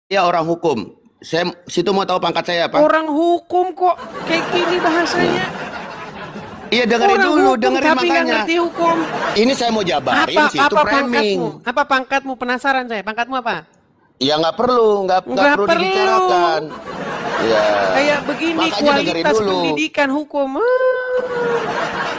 Ya orang hukum. Saya situ mau tahu pangkat saya apa? Orang hukum kok kayak gini bahasanya. Iya dengerin Orang dulu, hukum, dengerin tapi nggak makanya. ngerti hukum. Ini saya mau jabarin situ framing. Apa pangkatmu? Penasaran saya. Pangkatmu apa? Ya nggak perlu, nggak perlu dibicarakan. Ya. Kayak begini makanya kualitas pendidikan hukum.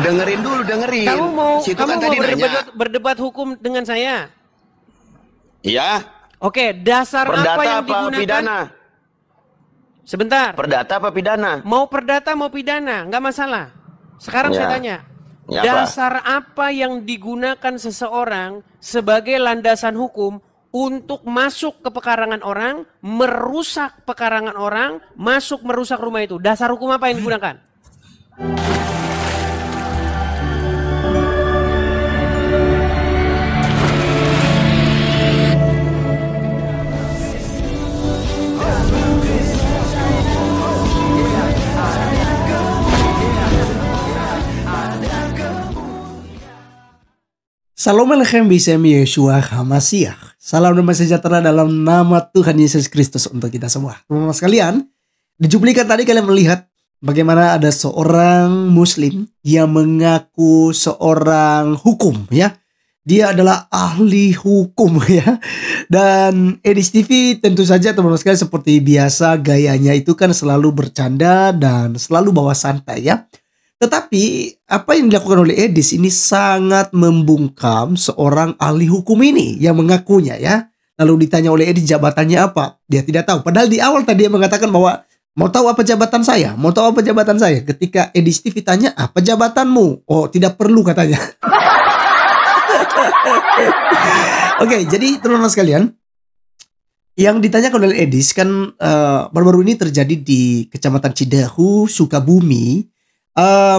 Dengerin dulu, dengerin. Kamu mau berdebat hukum dengan saya? Iya. Oke, dasar perdata apa yang apa digunakan? Pidana? Sebentar. Perdata apa pidana? Mau perdata mau pidana, nggak masalah. Sekarang Ya. saya tanya. Ya, dasar apa yang digunakan seseorang sebagai landasan hukum untuk masuk ke pekarangan orang, merusak pekarangan orang, merusak rumah itu? Dasar hukum apa yang digunakan? Salam Alechem Bisem Yeshua HaMashiach. Salam damai sejahtera dalam nama Tuhan Yesus Kristus untuk kita semua. Teman-teman sekalian, di cuplikan tadi kalian melihat bagaimana ada seorang muslim yang mengaku seorang hukum ya. Dia adalah ahli hukum ya. Dan Edis TV tentu saja teman-teman sekalian seperti biasa gayanya itu kan selalu bercanda dan selalu bawa santai ya. Tetapi apa yang dilakukan oleh Edis ini sangat membungkam seorang ahli hukum ini yang mengakunya ya. Lalu ditanya oleh Edis jabatannya apa? Dia tidak tahu. Padahal di awal tadi dia mengatakan bahwa mau tahu apa jabatan saya? Mau tahu apa jabatan saya? Ketika Edis TV tanya apa jabatanmu? Oh tidak perlu katanya. Oke, jadi teman-teman sekalian, yang ditanyakan oleh Edis kan baru-baru ini terjadi di Kecamatan Cidahu, Sukabumi.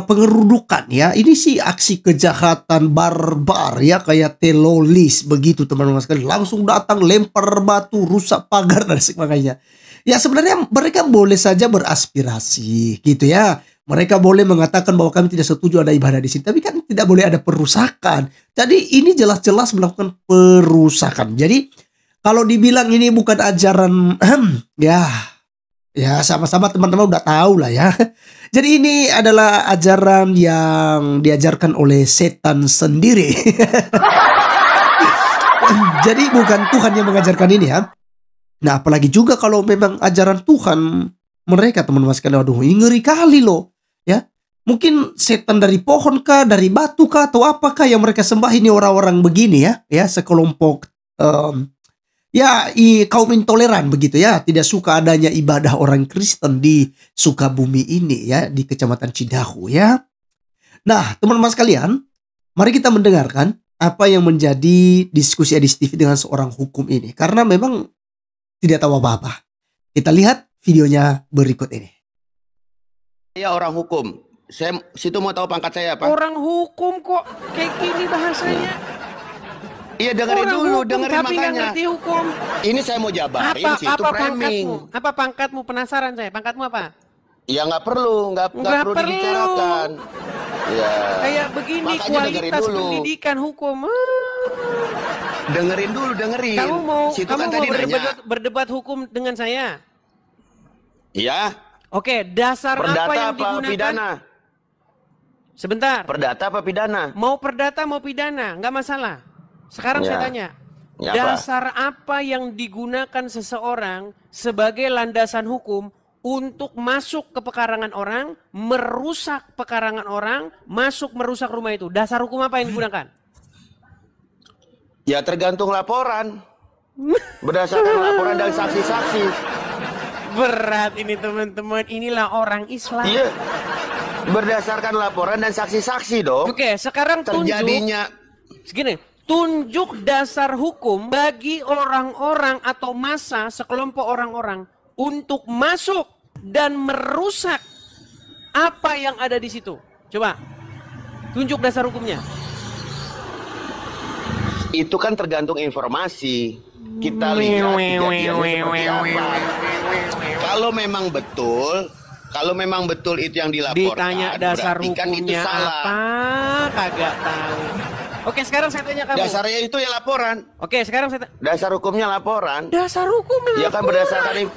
Pengerudukan ya, ini sih aksi kejahatan barbar ya, kayak teroris begitu teman-teman sekalian. Langsung datang lempar batu, rusak pagar dan sebagainya. Ya sebenarnya mereka boleh saja beraspirasi gitu ya. Mereka boleh mengatakan bahwa kami tidak setuju ada ibadah di sini, tapi kan tidak boleh ada perusakan. Jadi ini jelas-jelas melakukan perusakan. Jadi kalau dibilang ini bukan ajaran ya sama-sama teman-teman udah tahu lah ya. Jadi ini adalah ajaran yang diajarkan oleh setan sendiri. Jadi bukan Tuhan yang mengajarkan ini ya. Nah apalagi juga kalau memang ajaran Tuhan mereka teman-teman sekalian, aduh ini ngeri kali loh ya. Mungkin setan dari pohon kah, dari batu kah, atau apakah yang mereka sembah ini orang-orang begini ya, sekelompok kaum intoleran begitu ya, tidak suka adanya ibadah orang Kristen di Sukabumi ini ya, di Kecamatan Cidahu ya. Nah teman-teman sekalian, mari kita mendengarkan apa yang menjadi diskusi Edis TV dengan seorang hukum ini, karena memang tidak tahu apa-apa. Kita lihat videonya berikut ini. Ya orang hukum. Saya situ mau tahu pangkat saya apa? Orang hukum kok kayak gini bahasanya. Iya dengerin dulu, dengerin tapi makanya. Ngerti hukum. Ini saya mau jabarin situ framing. Apa pangkatmu? Penasaran saya. Pangkatmu apa? Ya nggak perlu, nggak perlu dibicarakan. Ya. Kayak begini makanya kualitas pendidikan hukum. Dengerin dulu, dengerin. Kamu mau berdebat hukum dengan saya? Iya. Oke, dasar perdata apa yang apa digunakan? Pidana? Sebentar. Perdata apa pidana? Mau perdata mau pidana, nggak masalah. Sekarang saya tanya. Ya, dasar apa yang digunakan seseorang sebagai landasan hukum untuk masuk ke pekarangan orang, merusak pekarangan orang, merusak rumah itu? Dasar hukum apa yang digunakan? Ya tergantung laporan. Berdasarkan laporan dari saksi-saksi. Berat ini teman-teman, inilah orang Islam. Iya. Berdasarkan laporan dan saksi-saksi dong. Oke, sekarang tunjuk dasar hukum bagi orang-orang atau massa sekelompok orang-orang untuk masuk dan merusak apa yang ada di situ. Coba tunjuk dasar hukumnya. Itu kan tergantung informasi. Kita lihat kejadiannya seperti apa. Kalau memang betul itu yang dilaporkan, ditanya dasar hukumnya itu salah. apa, kagak tahu. Oke, sekarang saya tanya kamu. Dasarnya itu ya laporan. Oke, sekarang saya Dasar hukumnya laporan. dasar hukum Ya kan berdasarkan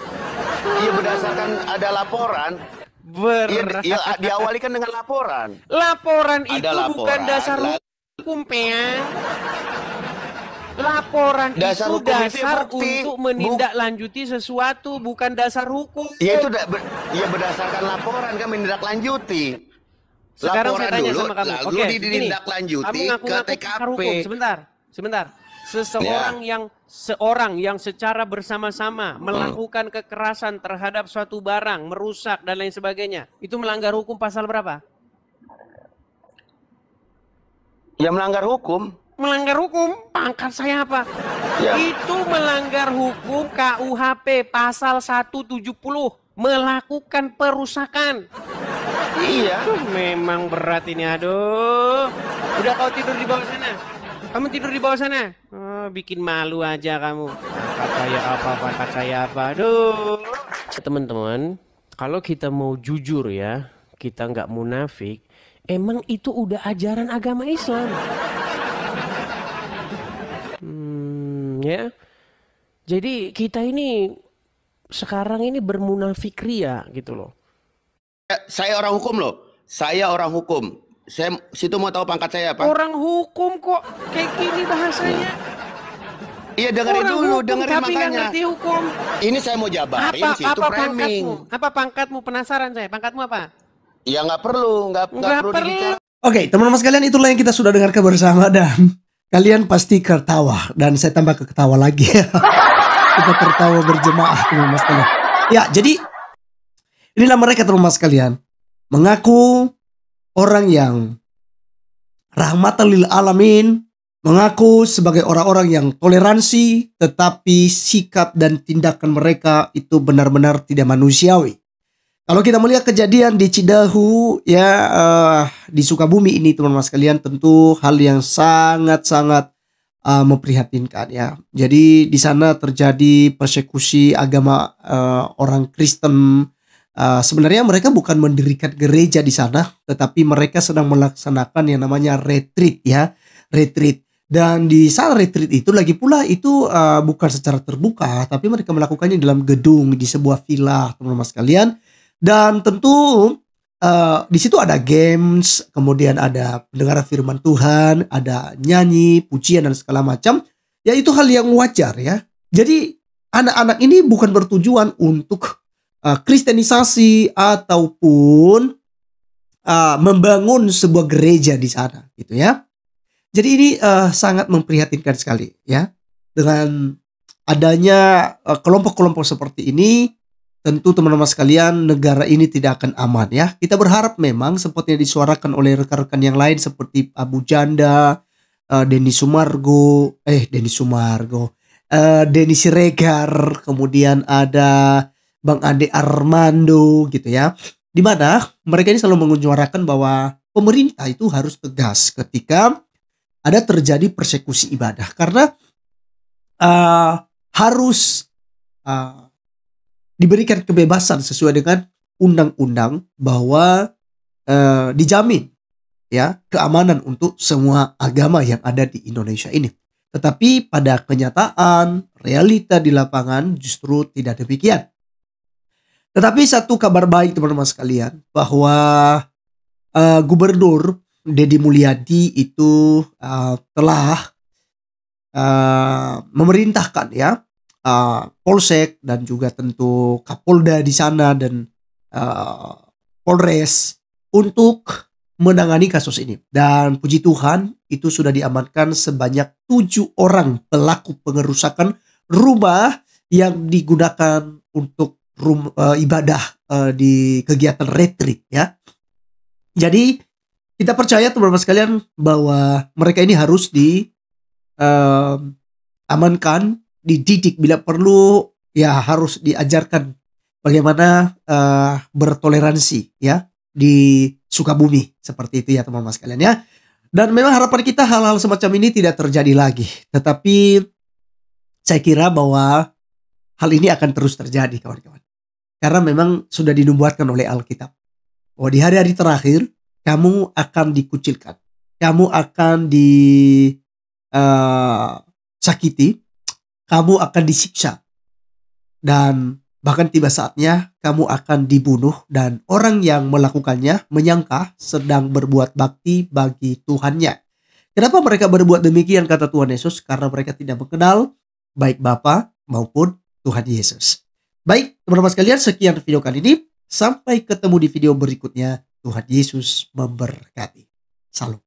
ada laporan. Ya, diawali kan dengan laporan. Laporan Ada itu laporan, bukan dasar hukum, Peang. Laporan Dasar itu hukum itu ya dasar bukti. untuk menindaklanjuti sesuatu, bukan dasar hukum. Ya itu ya berdasarkan laporan kan menindaklanjuti. Sekarang Laporan saya tanya dulu, sama kamu. lalu Oke, gini. ditindaklanjuti Kamu ke ngaku-ngaku pakar TKP. hukum. Sebentar. Seorang yang secara bersama-sama melakukan kekerasan terhadap suatu barang, merusak dan lain sebagainya, itu melanggar hukum pasal berapa? Ya melanggar hukum. Melanggar hukum, pangkat saya apa? Ya. Itu melanggar hukum KUHP pasal 170, melakukan perusakan. Iya. Memang berat ini, aduh. Udah kau tidur di bawah sana? Kamu tidur di bawah sana? Oh, bikin malu aja kamu. Pangkat saya apa? Aduh. Teman-teman, kalau kita mau jujur ya, kita nggak munafik, emang itu udah ajaran agama Islam. Ya. Jadi kita ini sekarang ini bermunafik ria gitu loh. Saya orang hukum loh. Saya orang hukum. Saya situ mau tahu pangkat saya apa? Orang hukum kok kayak gini bahasanya. Iya dengerin Orang dulu, hukum, dengerin tapi nggak makanya. ngerti hukum. Ini saya mau jabarin situ framing. Apa pangkatmu? Penasaran saya. Pangkatmu apa? Ya nggak perlu dibicarakan. Oke, teman-teman sekalian, itulah yang kita sudah dengarkan bersama dan kalian pasti ketawa dan saya tambah ketawa lagi. Kita tertawa berjemaah, teman-teman sekalian. Ya, jadi inilah mereka, teman-teman sekalian, mengaku orang yang rahmatan lil alamin, mengaku sebagai orang-orang yang toleransi, tetapi sikap dan tindakan mereka itu benar-benar tidak manusiawi. Kalau kita melihat kejadian di Cidahu ya, di Sukabumi ini, teman-teman sekalian, tentu hal yang sangat-sangat memprihatinkan ya. Jadi di sana terjadi persekusi agama orang Kristen. Sebenarnya mereka bukan mendirikan gereja di sana, tetapi mereka sedang melaksanakan yang namanya retreat ya, retreat. Dan di saat retreat itu lagi pula itu bukan secara terbuka, tapi mereka melakukannya dalam gedung di sebuah villa, teman-teman sekalian. Dan tentu di situ ada games, kemudian ada pendengaran firman Tuhan, ada nyanyi, pujian dan segala macam. Ya itu hal yang wajar ya. Jadi anak-anak ini bukan bertujuan untuk kristenisasi ataupun membangun sebuah gereja di sana gitu ya. Jadi ini sangat memprihatinkan sekali ya. Dengan adanya kelompok-kelompok seperti ini, tentu teman-teman sekalian, negara ini tidak akan aman ya. Kita berharap memang seperti yang disuarakan oleh rekan-rekan yang lain seperti Abu Janda, Denny Siregar, kemudian ada Bang Ade Armando gitu ya. Di mana mereka ini selalu menyuarakan bahwa pemerintah itu harus tegas ketika ada terjadi persekusi ibadah, karena harus diberikan kebebasan sesuai dengan undang-undang bahwa dijamin ya keamanan untuk semua agama yang ada di Indonesia ini. Tetapi pada kenyataan realita di lapangan justru tidak demikian. Tetapi satu kabar baik teman-teman sekalian, bahwa Gubernur Deddy Mulyadi itu telah memerintahkan ya Polsek dan juga tentu Kapolda di sana dan Polres untuk menangani kasus ini. Dan puji Tuhan itu sudah diamankan sebanyak 7 orang pelaku pengerusakan rumah yang digunakan untuk ibadah di kegiatan retreat ya. Jadi kita percaya teman-teman sekalian bahwa mereka ini harus diamankan, dididik bila perlu ya, harus diajarkan bagaimana bertoleransi ya di Sukabumi seperti itu ya teman-teman sekalian ya. Dan memang harapan kita hal-hal semacam ini tidak terjadi lagi. Tetapi saya kira bahwa hal ini akan terus terjadi kawan-kawan. Karena memang sudah dinubuatkan oleh Alkitab bahwa di hari-hari terakhir kamu akan dikucilkan. kamu akan disakiti, kamu akan disiksa, dan bahkan tiba saatnya kamu akan dibunuh, dan orang yang melakukannya menyangka sedang berbuat bakti bagi Tuhannya. Kenapa mereka berbuat demikian, kata Tuhan Yesus? Karena mereka tidak mengenal baik Bapa maupun Tuhan Yesus. Baik, teman-teman sekalian, sekian video kali ini. Sampai ketemu di video berikutnya. Tuhan Yesus memberkati. Salam.